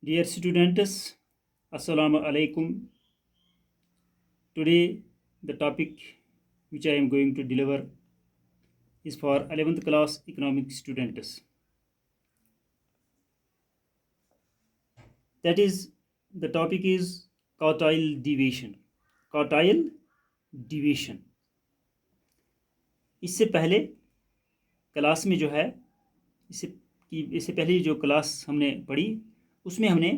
Dear students, Assalamu alaikum. Today, the topic which I am going to deliver is for 11th class economic students. That is, the topic is quartile deviation. Quartile deviation. इससे पहले class में जो है इससे पहले जो class हमने पढ़ी उसमें हमने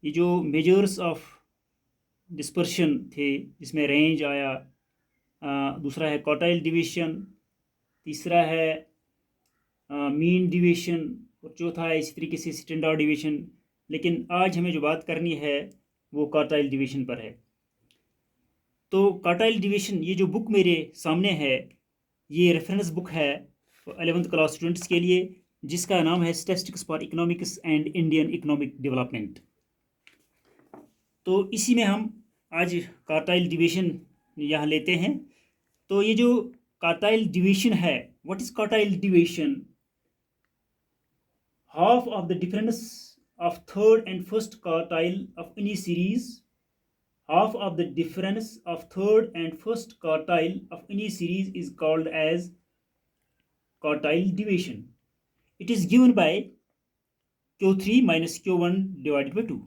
ये जो मेजर्स ऑफ डिस्पर्शन थे जिसमें रेंज आया, दूसरा है क्वार्टाइल डिवीजन, तीसरा है मीन डिवीजन और चौथा है इसी तरीके से स्टैंडर्ड डिवीजन। लेकिन आज हमें जो बात करनी है वो क्वार्टाइल डिवीजन पर है। तो क्वार्टाइल डिवीजन, ये जो बुक मेरे सामने है ये रेफरेंस बुक है 11th क्लास स्टूडेंट्स के लिए, जिसका नाम है statistics for economics and Indian economic development. तो इसी में हम आज क्वार्टाइल डिवीजन यहाँ लेते हैं। तो ये जो क्वार्टाइल डिवीजन है, what is quartile division? Half of the difference of third and first quartile of any series, half of the difference of third and first quartile of any series is called as quartile division. It is given by Q3 minus Q1 divided by 2.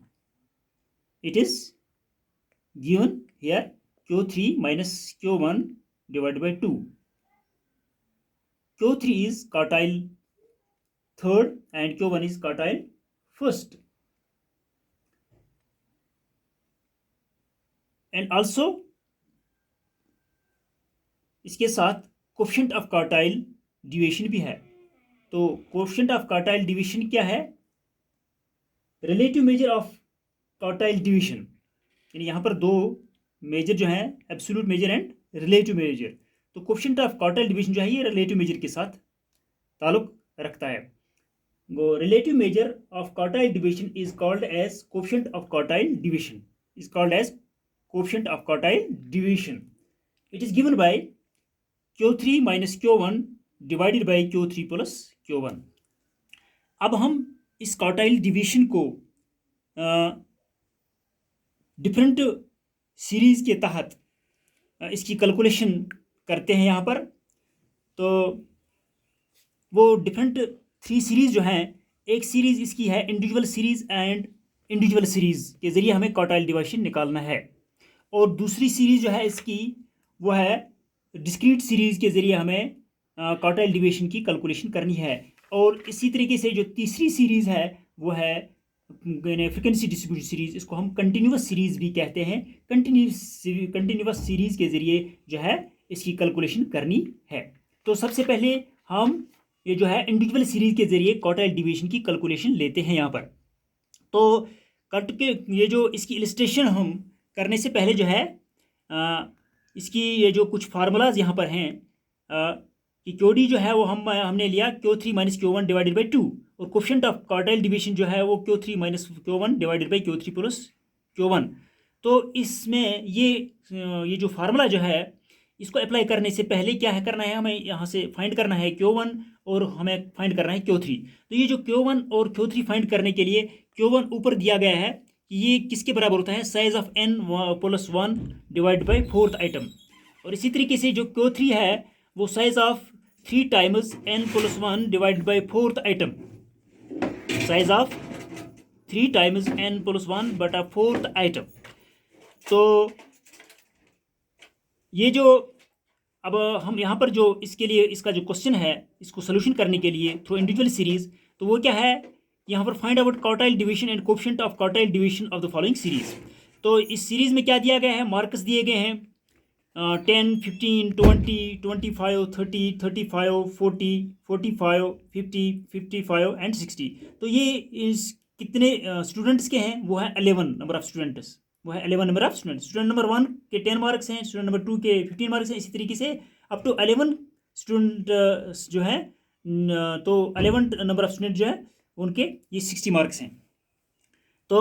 It is given here Q3 minus Q1 divided by 2. Q3 is quartile third and Q1 is quartile first. And also इसके साथ coefficient of quartile division भी है। तो coefficient of quartile division क्या है? Relative measure of quartile division, यानी यहाँ पर दो मेजर जो हैं, absolute major and relative major. तो कोएफिशिएंट ऑफ क्वार्टाइल डिवीजन जो है ये रिलेटिव मेजर के साथ ताल्लुक रखता है। Relative measure of quartile division is called as coefficient of quartile division. Is called as coefficient of quartile division. It is given by Q3 minus Q1 divided by Q3 plus Q1. अब हम इस quartile division को different series के तहत इसकी calculation करते हैं यहाँ पर। तो वो डिफरेंट 3 सीरीज जो हैं, एक सीरीज इसकी है individual series and individual series के जरिए हमें क्वार्टाइल डिवीजन निकालना है, और दूसरी सीरीज जो है इसकी वो है डिस्क्रीट सीरीज के जरिए हमें क्वार्टाइल डिवीजन की कैलकुलेशन करनी है। और इसी तरीके से जो तीसरी सीरीज है वो है फ्रीक्वेंसी डिस्ट्रीब्यूशन सीरीज, इसको हम कंटिन्यूस सीरीज भी कहते हैं। कंटिन्यूस सीरीज के जरिए जो है इसकी कैलकुलेशन करनी है। तो सबसे पहले हम ये जो है इंडिविजुअल सीरीज के जरिए क्वार्टाइल डिवीजन की कैलकुलेशन लेते हैं यहाँ पर। तो कट के ये जो इसकी इलस्ट्रेशन हम करने से पहले जो है इसकी ये जो कुछ फार्मूलाज यहाँ पर हैं कि क्यूडी जो है वो हमने लिया Q3 minus Q1 divided by 2, और कोएफिशिएंट ऑफ क्वार्टाइल डिवीजन जो है वो Q3 minus Q1 divided by Q3 plus Q1। तो इसमें ये जो फार्मूला जो है इसको अप्लाई करने से पहले क्या है करना है, हमें यहाँ से फाइंड करना है Q1 और हमें फाइंड करना है Q3। तो ये जो Q1 और Q3 फाइंड करने के लिए Q1 ऊपर दिया गया है कि ये किसके बराबर होता है, size of n plus 1 divide by 4th item. और इसी तरीके से जो Q3 है वो size of 3 times n plus 1 divide by 4th item, size of 3 times n plus 1 बटा 4th आइटम। तो ये जो अब हम यहाँ पर जो इसके लिए इसका जो क्वेश्चन है इसको सोल्यूशन करने के लिए थ्रू इंडिविजुअल सीरीज, तो वो क्या है, यहाँ पर find out quartile division and coefficient of quartile division of the following series. तो इस सीरीज में क्या दिया गया है, मार्क्स दिए गए हैं 10, 15, 20, 25, 30, 35, 40, 45, 50, 55 एंड 60। तो ये इस कितने स्टूडेंट्स के हैं, वो है 11 नंबर ऑफ स्टूडेंट्स, वो है 11 number of student. Student number 1 के 10 मार्क्स हैं, स्टूडेंट नंबर 2 के 15 मार्क्स हैं, इसी तरीके से अप टू 11 स्टूडेंट जो है। तो 11 नंबर ऑफ स्टूडेंट जो है उनके ये 60 मार्क्स हैं। तो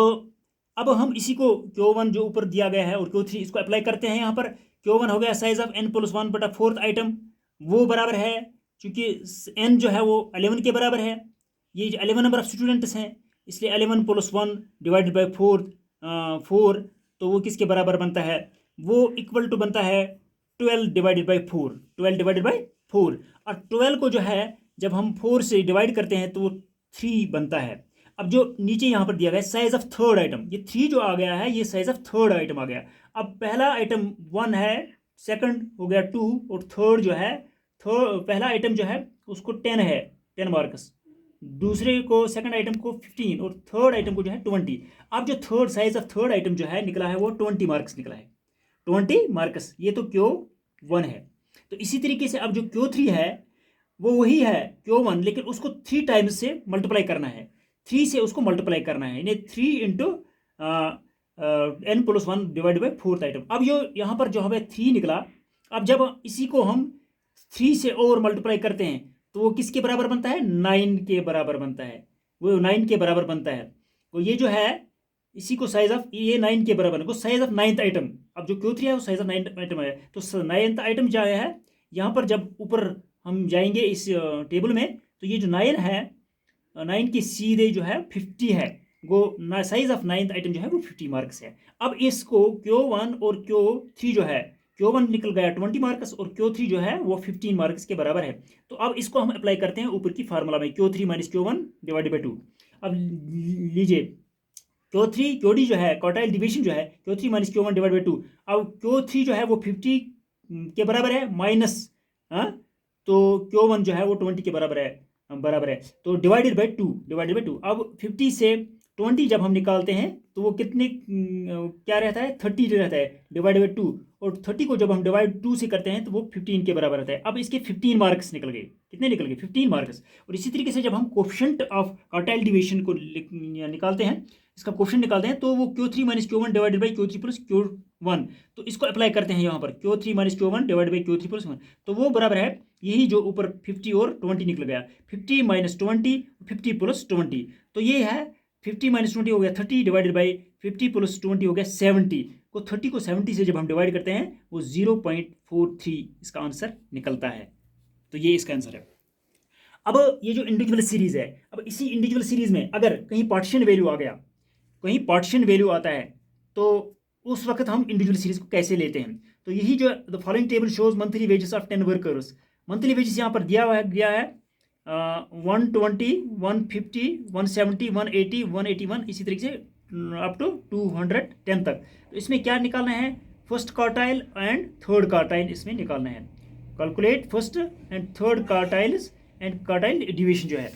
अब हम इसी को Q1 जो ऊपर दिया गया है और Q3 इसको अप्लाई करते हैं। यहाँ पर Q1 हो गया साइज ऑफ n प्लस 1 बटा 4th आइटम, वो बराबर है चूँकि n जो है वो 11 के बराबर है। ये जो 11 नंबर ऑफ स्टूडेंट्स हैं इसलिए 11 + 1 डिवाइडेड बाई 4, 4, तो वो किसके बराबर बनता है, वो इक्वल टू बनता है 12 डिवाइडेड बाई 4, 12 डिवाइडेड बाई 4। और 12 को जो है जब हम 4 से डिवाइड करते हैं तो वो 3 बनता है। अब जो नीचे यहाँ पर दिया गया है साइज ऑफ थर्ड आइटम, ये 3 जो आ गया है ये साइज ऑफ थर्ड आइटम आ गया। अब पहला आइटम 1 है, सेकंड हो गया 2, और थर्ड जो है, थर्ड पहला आइटम जो है उसको 10 है, 10 मार्क्स, दूसरे को सेकंड आइटम को 15, और थर्ड आइटम को जो है 20। अब जो third size of third item जो है निकला है वो 20 मार्क्स निकला है, 20 मार्क्स। ये तो Q1 है। तो इसी तरीके से अब जो Q3 है वो वही है Q1, लेकिन उसको 3 टाइम्स से मल्टीप्लाई करना है, 3 से उसको मल्टीप्लाई करना है, यानी 3 into n+1 divide by fourth item. अब जो यहाँ पर जो हमें 3 निकला, अब जब इसी को हम 3 से और मल्टीप्लाई करते हैं तो वो किसके बराबर बनता है, 9 के बराबर बनता है, वो 9 के बराबर बनता है। तो ये जो है इसी को साइज ऑफ, ये 9 के बराबर है, साइज ऑफ 9th आइटम। अब जो Q3 है वो साइज ऑफ 9th आइटम है, तो 9th आइटम जो है यहाँ पर जब ऊपर हम जाएंगे इस टेबल में, तो ये जो 9 है, 9 की सीधे जो है 50 है, वो साइज ऑफ 9th आइटम जो है वो 50 मार्क्स है। अब इसको Q1 और Q3 जो है, Q1 निकल गया 20 मार्क्स और Q3 जो है वो 15 मार्क्स के बराबर है। तो अब इसको हम अप्लाई करते हैं ऊपर की फार्मूला में, Q3 - Q1 डिवाइडेड बाई 2। अब लीजिए Q3 जो है क्वार्टाइल डिवीजन जो है Q3 - Q1 डिवाइड बाई 2। अब Q3 जो है वो 50 के बराबर है माइनस, हाँ, तो Q1 जो है वो 20 के बराबर है, तो डिवाइडेड बाई 2, अब 50 से 20 जब हम निकालते हैं तो वो कितने क्या रहता है, 30 रहता है डिवाइड बाई 2, और 30 को जब हम डिवाइड 2 से करते हैं तो वो 15 के बराबर रहता है। अब इसके 15 मार्क्स निकल गए, कितने निकल गए, 15 मार्क्स। और इसी तरीके से जब हम कोफिशिएंट ऑफ क्वार्टाइल डिवीजन को निकालते हैं, इसका क्वेश्चन निकालते हैं, तो वो Q3 - Q1 divided by Q3 + Q1, तो इसको अप्लाई करते हैं यहाँ पर Q3 - Q1 divided by Q3 + 1, तो वो बराबर है यही जो ऊपर 50 और 20 निकल गया, 50 - 20, 50 + 20, तो ये है 50 - 20 हो गया 30 डिवाइडेड बाई 50 + 20 हो गया 70 को, 30 को 70 से जब हम डिवाइड करते हैं वो 0.43 इसका आंसर निकलता है। तो ये इसका आंसर है। अब ये जो इंडिविजुअल सीरीज है, अब इसी इंडिविजुअल सीरीज में अगर कहीं पार्टीशन वैल्यू आ गया, कहीं पार्टीशन वैल्यू आता है, तो उस वक्त हम इंडिविजुअल सीरीज को कैसे लेते हैं। तो यही जो the following table shows monthly wages of 10 workers, monthly wages यहाँ पर दिया हुआ है, गया है 120, 150, 170, 180, 181, इसी तरीके से अप टू 210 तक। तो इसमें क्या निकालना है, first quartile and third quartile इसमें निकालना है। Calculate first and third quartiles and quartile division जो है,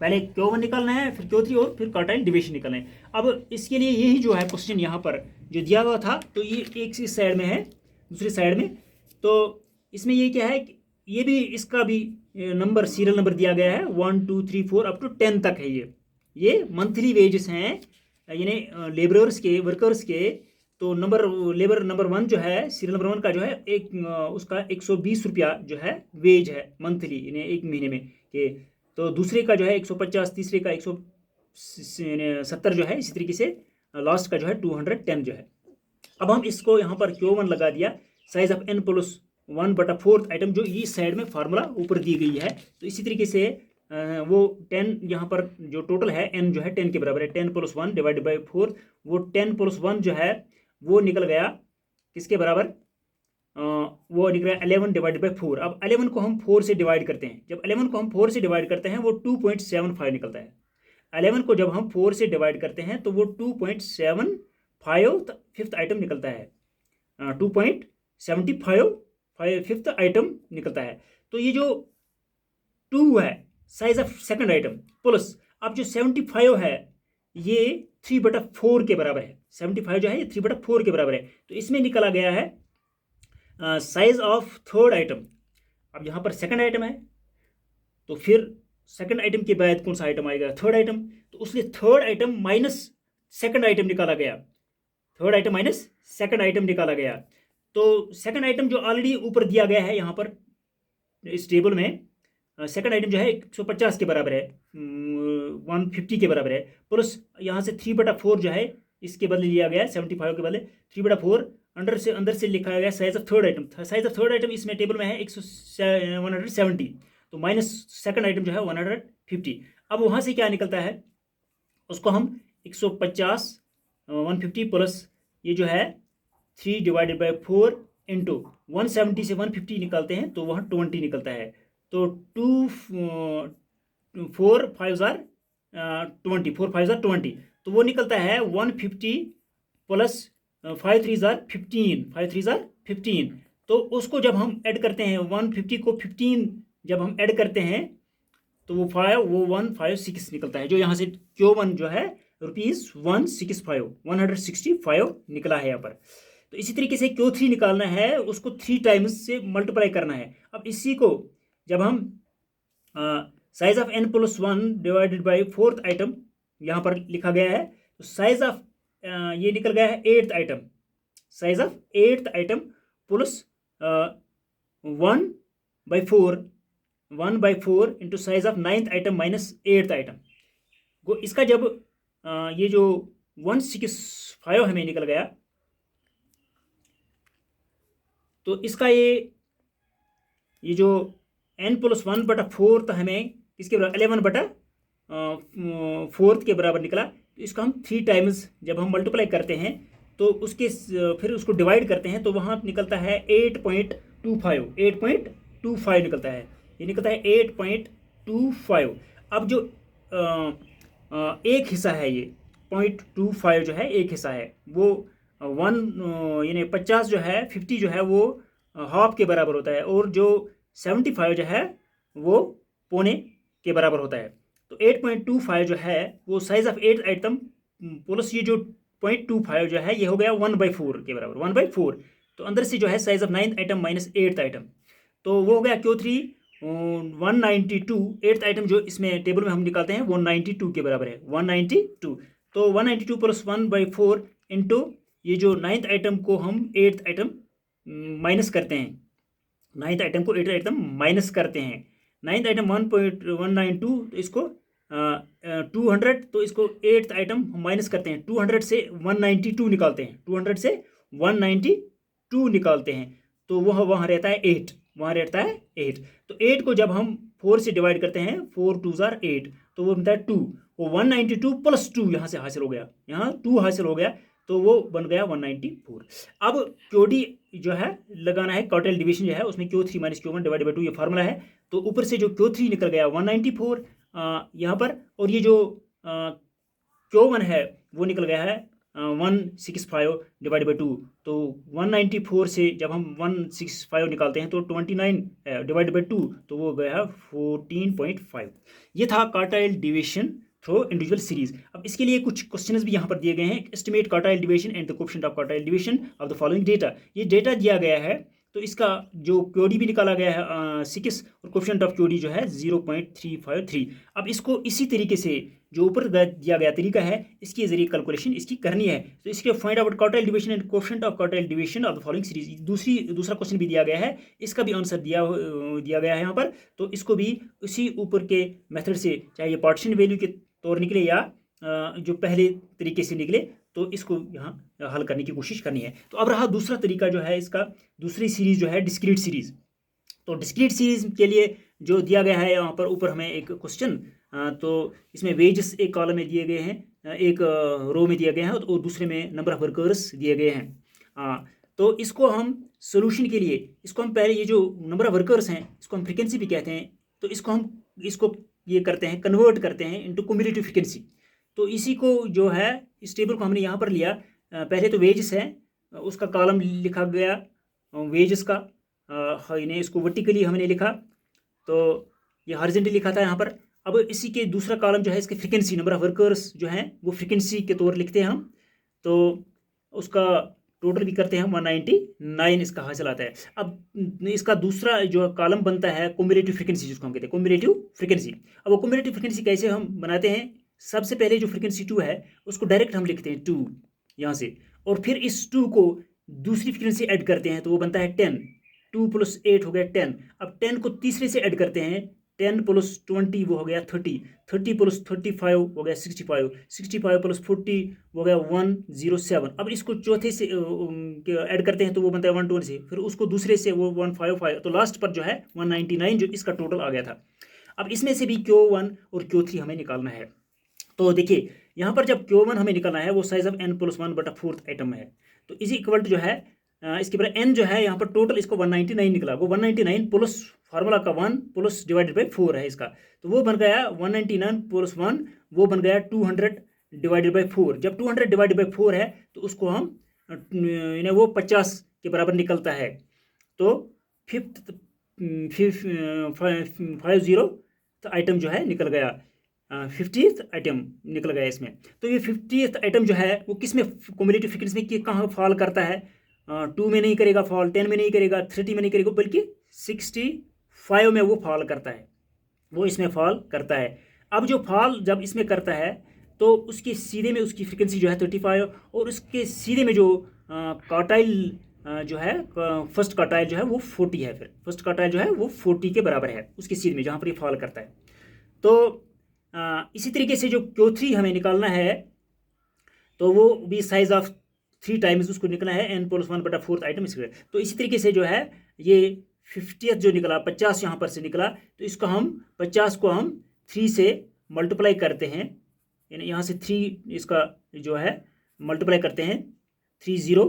पहले Q1 निकालना है, फिर Q3 और फिर क्वार्टाइल डिवीजन निकालना है। अब इसके लिए यही जो है क्वेश्चन यहाँ पर जो दिया हुआ था, तो ये एक इस साइड में है, दूसरी साइड में, तो इसमें ये क्या है, ये भी इसका भी नंबर, सीरियल नंबर दिया गया है 1 2 3 4 अप टू 10 तक है। ये मंथली वेजेस हैं, यानी लेबरर्स के, वर्कर्स के। तो लेबर नंबर 1 जो है, सीरियल नंबर 1 का जो है एक उसका 120 रुपया जो है वेज है मंथली, यानी एक महीने में के। तो दूसरे का जो है 150, तीसरे का 170 जो है, इसी तरीके से लास्ट का जो है 210 जो है। अब हम इसको यहाँ पर Q1 लगा दिया, साइज ऑफ n+1/4 आइटम, जो इस साइड में फार्मूला ऊपर दी गई है। तो इसी तरीके से वो 10 यहाँ पर जो टोटल है n जो है 10 के बराबर है, 10 + 1 डिवाइडेड बाई 4, वो 10 + 1 जो है वो निकल गया किसके बराबर, वो निकल गया 11 डिवाइडेड बाई 4। अब 11 को हम 4 से डिवाइड करते हैं, जब 11 को हम 4 से डिवाइड करते हैं वो 2.75 निकलता है। 11 को जब हम 4 से डिवाइड करते हैं तो वो 2.75 फिफ्थ आइटम निकलता है, 2.75 फिफ्थ आइटम निकलता है। तो ये जो 2 है size of second item, plus अब जो 75 है ये 3/4 के बराबर है, 75 जो है ये 3/4 के बराबर है। तो इसमें निकला गया है साइज ऑफ थर्ड आइटम। अब यहाँ पर सेकंड आइटम है, तो फिर सेकंड आइटम के बाद कौन सा आइटम आएगा, थर्ड आइटम, तो उसलिए third item minus second item निकाला गया, third item minus second item निकाला गया। तो सेकंड आइटम जो ऑलरेडी ऊपर दिया गया है यहाँ पर इस टेबल में, सेकंड आइटम जो है 150 के बराबर है, 150 के बराबर है, प्लस यहाँ से 3/4 जो है इसके बदले लिया गया है, 75 के बदले 3/4 अंदर से लिखा गया size of third item. Size of third item इसमें टेबल में है 170, तो माइनस सेकंड आइटम जो है 150। अब वहाँ से क्या निकलता है, उसको हम 150 150 प्लस ये जो है 3 डिवाइडेड बाई 4 इंटू 170 से 150 निकालते हैं तो वह 20 निकलता है। तो 4 5 जार 20, 4 5 जार 20, तो वो निकलता है 150 प्लस 5 3 जार 15, 5 3 जार 15। तो उसको जब हम ऐड करते हैं 150 को 15 जब हम ऐड करते हैं तो वो 156 निकलता है, जो यहाँ से Q1 जो है ₹165 निकला है यहाँ पर। तो इसी तरीके से Q3 निकालना है, उसको 3 टाइम्स से मल्टीप्लाई करना है। अब इसी को जब हम size of n+1 divided by 4th item यहाँ पर लिखा गया है, तो साइज ऑफ ये निकल गया है 8th item, size of 8th item plus 1/4 into size of 9th item minus 8th item को, इसका जब ये जो 165 हमें निकल गया, तो इसका ये जो n+1/4 तो हमें इसके बराबर 11/4 के बराबर निकला। तो इसका हम 3 टाइम्स जब हम मल्टीप्लाई करते हैं तो उसके फिर उसको डिवाइड करते हैं तो वहाँ निकलता है 8.25 निकलता है, ये निकलता है 8.25। अब जो एक हिस्सा है, ये 0.25 जो है एक हिस्सा है, वो 50 जो है 50 जो है वो हाफ के बराबर होता है, और जो 75 जो है वो पौने के बराबर होता है। तो 8.25 जो है वो size of 8th item plus ये जो 0.25 जो है ये हो गया 1/4 के बराबर, 1/4। तो अंदर से जो है size of 9th item minus 8th item, तो वो हो गया Q3 192। 8th आइटम जो इसमें टेबल में हम निकालते हैं वो 92 के बराबर है, 192। तो 192 प्लस 1/4 इंटू ये जो 9th आइटम को हम 8th आइटम माइनस करते हैं, 9th आइटम को 8th आइटम माइनस करते हैं। 9th आइटम 1.192, तो इसको 200, तो इसको 8th आइटम माइनस करते हैं, 200 से 192 निकालते हैं, 200 से 192 निकालते हैं, तो वह वहाँ रहता है 8, वहाँ रहता है 8। तो 8 को जब हम 4 से डिवाइड करते हैं, 4 2 जार 8, तो वो बनता है 2, वो 192 प्लस 2 यहाँ से हासिल हो गया, यहाँ 2 हासिल हो गया, तो वो बन गया 194। अब QD जो है लगाना है, क्वार्टाइल डिवीजन जो है उसमें Q3 minus Q1 divide by 2 ये फार्मूला है। तो ऊपर से जो Q3 निकल गया 194 यहाँ पर, और ये जो Q1 है वो निकल गया है 165 डिवाइड बाई 2। तो 194 से जब हम 165 निकालते हैं तो 29 डिवाइड बाई 2, तो वो गया है 14.5। ये था quartile division through individual series. अब इसके लिए कुछ क्वेश्चंस भी यहाँ पर दिए गए हैं। Estimate quartile division and the coefficient of quartile division of the following data. ये डेटा दिया गया है, तो इसका जो QD भी निकाला गया है 6, और कोएफिशिएंट ऑफ QD जो है 0.353। अब इसको इसी तरीके से जो ऊपर दिया गया तरीका है, इसके जरिए कैलकुलेशन इसकी करनी है। तो इसके find out quartile division and coefficient of quartile division of the following series. दूसरा क्वेश्चन भी दिया गया है, इसका भी आंसर दिया गया है यहाँ पर। तो इसको भी उसी ऊपर के मेथड से, चाहे ये पार्टीशन वैल्यू के तौर निकले या जो पहले तरीके से निकले, तो इसको यहाँ हल करने की कोशिश करनी है। तो अब रहा दूसरा तरीका जो है इसका, दूसरी सीरीज जो है डिस्क्रीट सीरीज। तो डिस्क्रीट सीरीज के लिए जो दिया गया है यहाँ पर ऊपर हमें एक क्वेश्चन, तो इसमें वेजेस एक कॉलम में दिए गए हैं, एक रो में दिया गया है, और दूसरे में नंबर ऑफ वर्कर्स दिए गए हैं। तो इसको हम सोल्यूशन के लिए, इसको हम पहले ये जो नंबर ऑफ वर्कर्स हैं इसको हम फ्रिक्वेंसी भी कहते हैं, तो इसको ये करते हैं, कन्वर्ट करते हैं इनटू क्यूमुलेटिव फ्रीक्वेंसी। तो इसी को जो है इस टेबल को हमने यहाँ पर लिया, पहले तो वेजेस है उसका कॉलम लिखा गया वेजेस का, इन्हें इसको वर्टिकली हमने लिखा, तो ये हॉरिजॉन्टली लिखा था यहाँ पर। अब इसी के दूसरा कॉलम जो है इसके फ्रीक्वेंसी, नंबर ऑफ वर्कर्स जो हैं वो फ्रीक्वेंसी के तौर लिखते हैं हम, तो उसका टोटल भी करते हैं हम 199 इसका हासिल आता है। अब इसका दूसरा जो कॉलम बनता है क्यूमुलेटिव फ्रीक्वेंसी, जिसको हम कहते हैं क्यूमुलेटिव फ्रीक्वेंसी। अब वो क्यूमुलेटिव फ्रीक्वेंसी कैसे हम बनाते हैं, सबसे पहले जो फ्रीक्वेंसी 2 है उसको डायरेक्ट हम लिखते हैं 2 यहाँ से, और फिर इस 2 को दूसरी फ्रीक्वेंसी ऐड करते हैं तो वो बनता है 10, 2 + 8 हो गया 10। अब 10 को तीसरे से ऐड करते हैं, 10 + 20 वो हो गया 30, 30 + 35 हो गया 65, 65 + 40 हो गया 107। अब इसको चौथे से ऐड करते हैं तो वो बनता है 120 से, फिर उसको दूसरे से वो 155, तो लास्ट पर जो है 199 जो इसका टोटल आ गया था। अब इसमें से भी Q1 और Q3 हमें निकालना है। तो देखिए यहाँ पर जब Q1 हमें निकालना है वो size of n plus 1/4 item है, तो इसी इक्वल टू जो है इसके बाद n जो है यहाँ पर टोटल इसको 199 निकला, वो 199 प्लस फार्मूला का 1 प्लस डिवाइडेड बाई 4 है इसका, तो वो बन गया 199 प्लस 1, वो बन गया 200 डिवाइडेड बाई 4। जब 200 डिवाइडेड बाई 4 है तो उसको हम वो 50 के बराबर निकलता है, तो 50th आइटम जो है निकल गया, 50th आइटम निकल गया इसमें। तो ये 50th आइटम जो है वो किस में क्युमुलेटिव फ्रीक्वेंसी में कहाँ फॉल करता है, 2 में नहीं करेगा फॉल, 10 में नहीं करेगा, 30 में नहीं करेगा, बल्कि 65 में वो फॉल करता है, वो इसमें फॉल करता है। अब जो फॉल जब इसमें करता है तो उसके सीधे में उसकी फ्रीक्वेंसी जो है 35, और उसके सीधे में जो क्वार्टाइल जो है फर्स्ट क्वार्टाइल जो है वो 40 है, फिर फर्स्ट क्वार्टाइल जो है वो 40 के बराबर है उसके सीधे में जहाँ पर ये फॉल करता है। तो इसी तरीके से जो Q3 हमें निकालना है तो वो भी साइज ऑफ 3 टाइम्स उसको निकलना है n प्लस 1/4 आइटम इसके। तो इसी तरीके से जो है ये 50th जो निकला 50 यहाँ पर से निकला, तो इसको हम 50 को हम 3 से मल्टीप्लाई करते हैं, यानी यहाँ से 3 इसका जो है मल्टीप्लाई करते हैं, 3 0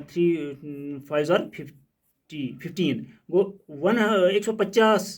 3 5 और 15 वो 150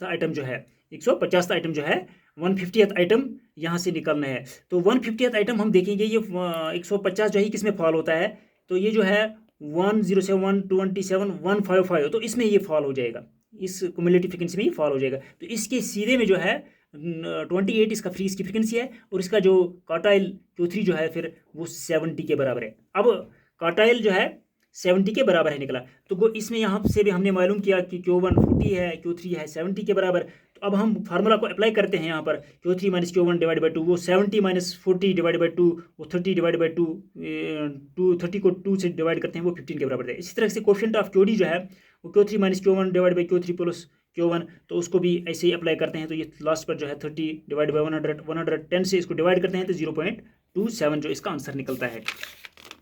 आइटम जो है 150 आइटम जो है 150th आइटम यहाँ से निकलना है। तो 150th आइटम हम देखेंगे ये 150 जो है किस में फॉल होता है, तो ये जो है 107 127 155, तो इसमें ये फॉल हो जाएगा, इस क्युमुलेटिव फ्रीक्वेंसी में ये फॉल हो जाएगा। तो इसके सीधे में जो है 28 इसका फ्रीज की फ्रीक्वेंसी है, और इसका जो क्वार्टाइल Q3 जो है फिर वो 70 के बराबर है। अब क्वार्टाइल जो है 70 के बराबर है निकला, तो इसमें यहाँ से भी हमने मालूम किया कि Q1 40 है, Q3 है 70 के बराबर। तो अब हम फार्मूला को अप्लाई करते हैं यहाँ पर, Q3 minus Q1 divide by 2, वो 70 माइनस 40 डिवाइड बाई 2, वो 30 डिवाइड बाई 2, 30 को 2 से डिवाइड करते हैं, वो 15 के बराबर है। इसी तरह से कोफिशिएंट ऑफ QD जो है वो Q3 minus Q1 divide by Q3 plus Q1, तो उसको भी ऐसे ही अप्लाई करते हैं। तो ये लास्ट पर जो है 30 डिवाइड बाई 110 से इसको डिवाइड करते हैं, तो 0.27 जो इसका आंसर निकलता है।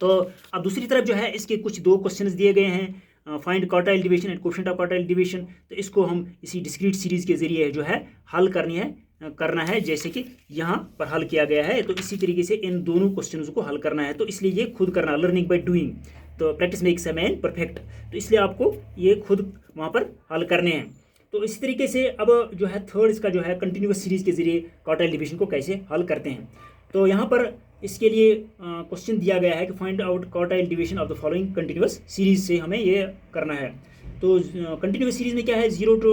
तो अब दूसरी तरफ जो है इसके कुछ 2 क्वेश्चंस दिए गए हैं, find quartile division and coefficient of quartile division, तो इसको हम इसी डिस्क्रीट सीरीज के जरिए जो है हल करना है जैसे कि यहाँ पर हल किया गया है। तो इसी तरीके से इन दोनों क्वेश्चंस को हल करना है, तो इसलिए ये खुद करना, लर्निंग बाय डूइंग, तो practice makes a man perfect, तो इसलिए आपको ये खुद वहाँ पर हल करने हैं। तो इसी तरीके से अब जो है थर्ड इसका जो है कंटिन्यूस सीरीज के जरिए क्वार्टाइल डिवीजन को कैसे हल करते हैं। तो यहाँ पर इसके लिए क्वेश्चन दिया गया है कि find out quartile division of the following continuous series से हमें ये करना है। तो कंटिन्यूस सीरीज में क्या है, 0 टू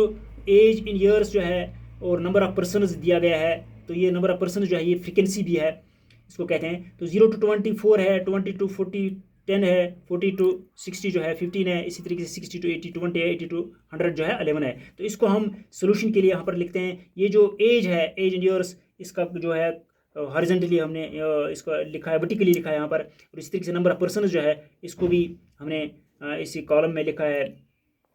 एज इन ईयर्स जो है और नंबर ऑफ पर्सनस दिया गया है। तो ये नंबर ऑफ पर्सन जो है ये फ्रीक्वेंसी भी है, इसको कहते हैं। तो 0 टू 24 है, 20 टू 40 10 है, 40 टू 60 जो है 15 है, इसी तरीके से 60 टू 80 20 है, 80 टू 100 जो है 11 है। तो इसको हम सोल्यूशन के लिए यहाँ पर लिखते हैं। ये जो एज है, एज इन ईयर्स, इसका जो है हॉरिजॉन्टली हमने इसको लिखा है, वर्टिकली लिखा है यहाँ पर, और इस तरीके से नंबर ऑफ पर्सन जो है इसको भी हमने इसी कॉलम में लिखा है,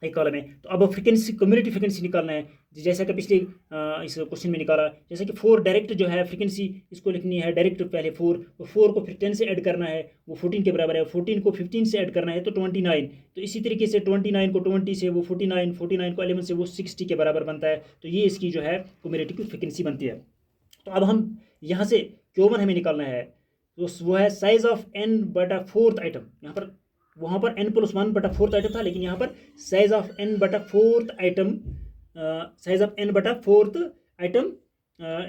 एक कॉलम में। तो अब फ्रीक्वेंसी, कम्युनिटी फ्रीक्वेंसी निकालना है, जैसा कि पिछले इस क्वेश्चन में निकाला, जैसे कि 4 डायरेक्ट जो है फ्रीक्वेंसी इसको लिखनी है डायरेक्ट, पहले 4, तो 4 को फिर 10 से ऐड करना है, वो 14 के बराबर है, 14 को 15 से ऐड करना है तो 29, तो इसी तरीके से 29 को 20 से वो 49, 49 को 11 से वो 60 के बराबर बनता है। तो ये इसकी जो है कम्युनिटी की फ्रीक्वेंसी बनती है। तो अब हम यहाँ से Q1 हमें निकालना है, तो वो है साइज ऑफ n/4 आइटम। यहाँ पर वहाँ पर n+1/4 आइटम था, लेकिन यहाँ पर size of n/4 item, size of n/4 item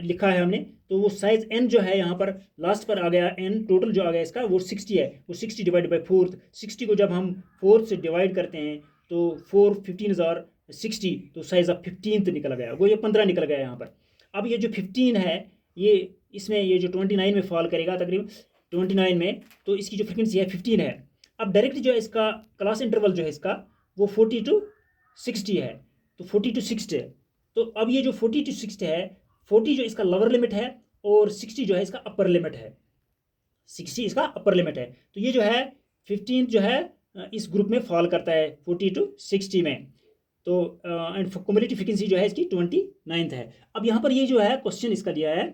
लिखा है हमने। तो वो साइज n जो है यहाँ पर लास्ट पर आ गया, n टोटल जो आ गया इसका वो 60 है, वो 60 डिवाइड बाई 4, 60 को जब हम 4 से डिवाइड करते हैं तो 4 15 और 60, तो साइज ऑफ 15th निकल गया, वो ये 15 निकल गया यहाँ पर। अब ये जो 15 है ये इसमें ये जो 29 में फॉल करेगा तकरीबन 29 में, तो इसकी जो फ्रीक्वेंसी है 15 है। अब डायरेक्ट जो है इसका क्लास इंटरवल जो है इसका वो 40 टू 60 है, तो 40 टू 60 है। तो अब ये जो 40 टू 60 है, 40 जो इसका लोअर लिमिट है और 60 जो है इसका अपर लिमिट है, 60 इसका अपर लिमिट है। तो ये जो है 15 जो है इस ग्रुप में फॉल करता है 40 टू 60 में। तो एंड कम्युलेटिव फ्रीक्वेंसी जो है इसकी 29th है। अब यहाँ पर ये जो है क्वेश्चन इसका दिया है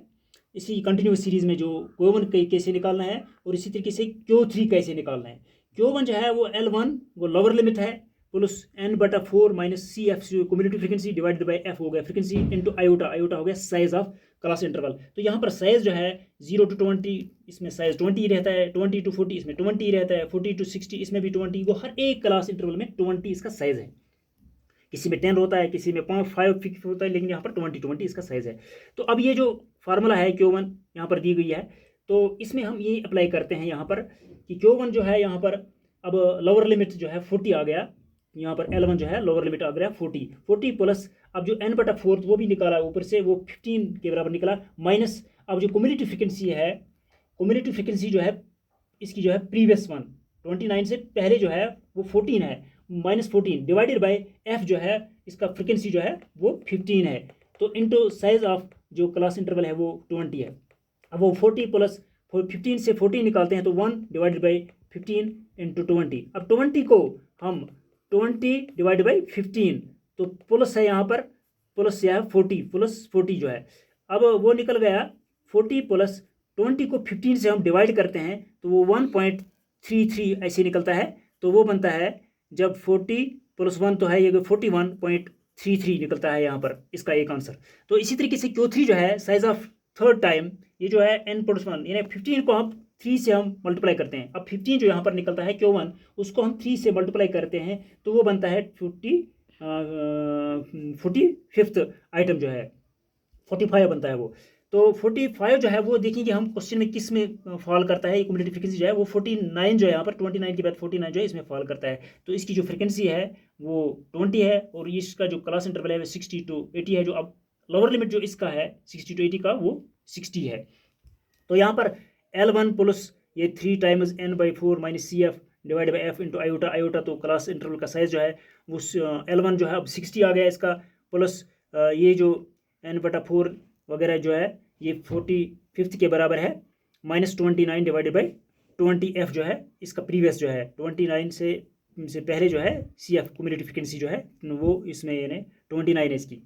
इसी कंटिन्यूस सीरीज में, जो Q1 कैसे निकालना है और इसी तरीके से Q3 कैसे निकालना है। Q1 जो है वो L1 वो लोअर लिमिट है plus n/4 minus CF cumulative frequency divided by F हो गया फ्रीक्वेंसी इनटू आयोटा, आयोटा हो गया साइज ऑफ क्लास इंटरवल। तो यहाँ पर साइज़ जो है 0 to 20 इसमें साइज़ 20 रहता है, 20 to 40 इसमें 20 रहता है, 40 to 60 इसमें भी 20, वो हर एक क्लास इंटरवल में 20 इसका साइज़ है। किसी में 10 होता है, किसी में 5 फिक्स होता है, लेकिन यहाँ पर 20 इसका साइज़ है। तो अब ये जो फार्मूला है Q1 यहाँ पर दी गई है, तो इसमें हम ये अप्लाई करते हैं यहाँ पर कि Q1 जो है यहाँ पर अब लोअर लिमिट जो है 40 आ गया, यहाँ पर L1 जो है लोअर लिमिट आ गया 40 प्लस अब जो n/4 वो भी निकाला ऊपर से, वो 15 के बराबर निकला, माइनस अब जो कम्युलेटिव फ्रीक्वेंसी है, कम्युलेटिव फ्रीक्वेंसी जो है इसकी जो है प्रीवियस वन 29 से पहले जो है वो 14 है, -14 डिवाइडेड बाय f जो है इसका फ्रीक्वेंसी जो है वो 15 है, तो इनटू साइज ऑफ जो क्लास इंटरवल है वो 20 है। अब वो 40 प्लस 15 से 14 निकालते हैं तो 1 डिवाइडेड बाई 15 इंटू 20। अब 20 को हम 20 डिवाइड बाई 15 तो प्लस है यहाँ पर, प्लस यह है 40 प्लस 40 जो है, अब वो निकल गया 40 प्लस 20 को 15 से हम डिवाइड करते हैं तो वो 1.33 ऐसे निकलता है, तो वो बनता है जब 40 प्लस 1 तो है ये 41.33 निकलता है यहाँ पर इसका एक आंसर। तो इसी तरीके से Q3 जो है साइज ऑफ थर्ड टाइम, ये जो है n+1 यानी 15 को हम 3 से हम मल्टीप्लाई करते हैं। अब 15 जो यहाँ पर निकलता है Q1 उसको हम 3 से मल्टीप्लाई करते हैं तो वो बनता है 45th आइटम जो है 45 बनता है वो। तो 45 जो है वो देखेंगे हम क्वेश्चन में किस में फॉल करता है, कम्युलेटिव फ्रीक्वेंसी जो है वो 49 जो है यहाँ पर 29 के बाद 49 जो है इसमें फॉल करता है। तो इसकी जो फ्रीक्वेंसी है वो 20 है और इसका जो क्लास इंटरवल है वो 60 to 80 है। जो अब लोअर लिमिट जो इसका है 60 to 80 का वो 60 है। तो यहाँ पर L1 प्लस ये 3 times n/4 minus CF divide by f into iota, तो क्लास इंटरवल का साइज जो है वो L1 जो है अब 60 आ गया इसका, प्लस ये जो n/4 वगैरह जो है ये 45th के बराबर है, -29 डिवाइडेड बाई 20f जो है इसका प्रीवियस जो है 29 से पहले जो है CF कम्युलेटिव फ्रीक्वेंसी जो है वो इसमें यानी 29 है इसकी,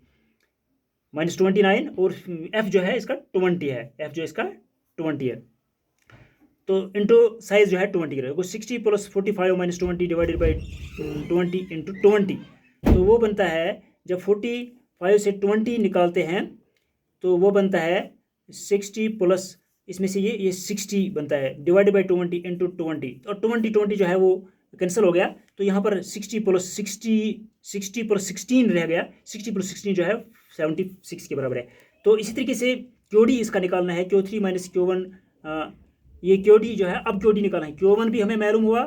-29 और f जो है इसका 20 है, f जो इसका 20 है, तो इंटू साइज जो है 20 रहेगा। 60 plus 45 minus 20 divided by 20 into 20, तो वो बनता है जब 45 से 20 निकालते हैं तो वो बनता है 60 प्लस इसमें से ये 60 बनता है डिवाइडेड बाई 20 इंटू 20, और 20 जो है वो कैंसिल हो गया, तो यहाँ पर 60 प्लस 16 रह गया, 60 प्लस 16 जो है 76 के बराबर है। तो इसी तरीके से QD इसका निकालना है, Q3 माइनस Q1, ये QD जो है अब QD निकालना है, Q1 भी हमें मालूम हुआ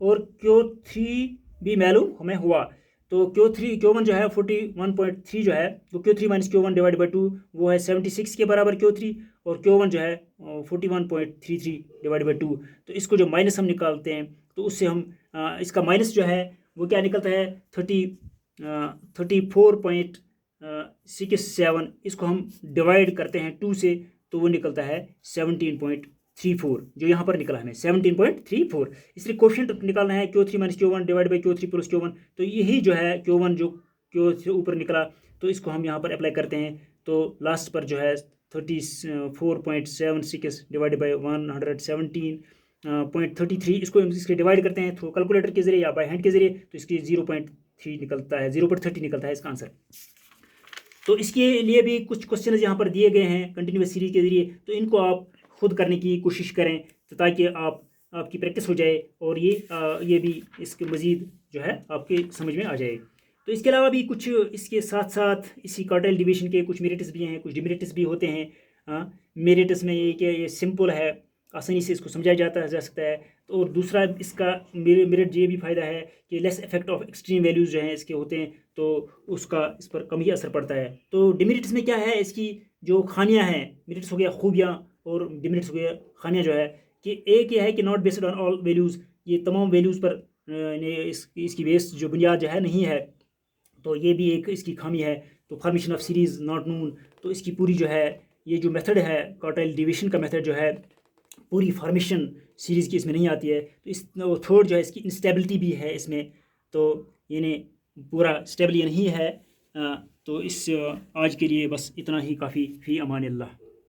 और Q3 भी मालूम हमें हुआ, तो Q1 जो है 41.3 जो है, तो Q3 minus Q1 divide by 2 वो है 76 के बराबर Q3, और Q1 जो है 41.33 डिवाइड बाई 2, तो इसको जो माइनस हम निकालते हैं तो उससे हम इसका माइनस जो है वो क्या निकलता है 34.67, इसको हम डिवाइड करते हैं 2 से तो वो निकलता है 17.34, जो यहाँ पर निकला हमें 17.34। इसलिए कोफिशिएंट निकालना है Q3 minus Q1 divide by Q3 plus Q1, तो यही जो है Q1 जो Q से ऊपर निकला तो इसको हम यहाँ पर अप्लाई करते हैं, तो लास्ट पर जो है 34.76 डिवाइड बाई 117.33, इसको इसके डिवाइड करते हैं थ्रू कैलकुलेटर के जरिए या बाई हैंड के जरिए, तो इसकी 0.3 निकलता है, 0.30 निकलता है इसका आंसर। तो इसके लिए भी कुछ क्वेश्चन यहाँ पर दिए गए हैं कंटिन्यूस सीरीज के जरिए, तो इनको आप खुद करने की कोशिश करें तो ताकि आपकी प्रैक्टिस हो जाए और ये भी इसके मज़ीद जो है आपके समझ में आ जाए। तो इसके अलावा भी कुछ इसके साथ साथ इसी कार्टेल डिवीजन के कुछ मेरिट्स भी हैं, कुछ डिमेरिट्स भी होते हैं। मेरिट्स में ये कि ये सिंपल है, आसानी से इसको समझाया जा सकता है, तो और दूसरा इसका मेरिट ये भी फ़ायदा है कि less effect of extreme values जो हैं इसके होते हैं, तो उसका इस पर कम ही असर पड़ता है। तो डिमेरिट्स में क्या है, इसकी जो खामियां हैं, मेरिट्स हो गया खूबियाँ और डिमेरिट्स हो गया खामियां, जो है कि एक ये है कि not based on all values, ये तमाम वैल्यूज़ पर इसकी बेस जो बुनियाद जो है नहीं है, तो ये भी एक इसकी खामी है। तो फॉर्मेशन ऑफ सीरीज़ नॉट नून, तो इसकी पूरी जो है ये जो मेथड है कार्टेल डिवीजन का मेथड जो है, पूरी फॉर्मेशन सीरीज़ की इसमें नहीं आती है। तो इस थर्ड जो है इसकी इंस्टेबिलिटी भी है इसमें, तो यानी पूरा स्टेबल ये नहीं है। तो इस आज के लिए बस इतना ही काफ़ी। फ़ी अमान अल्लाह।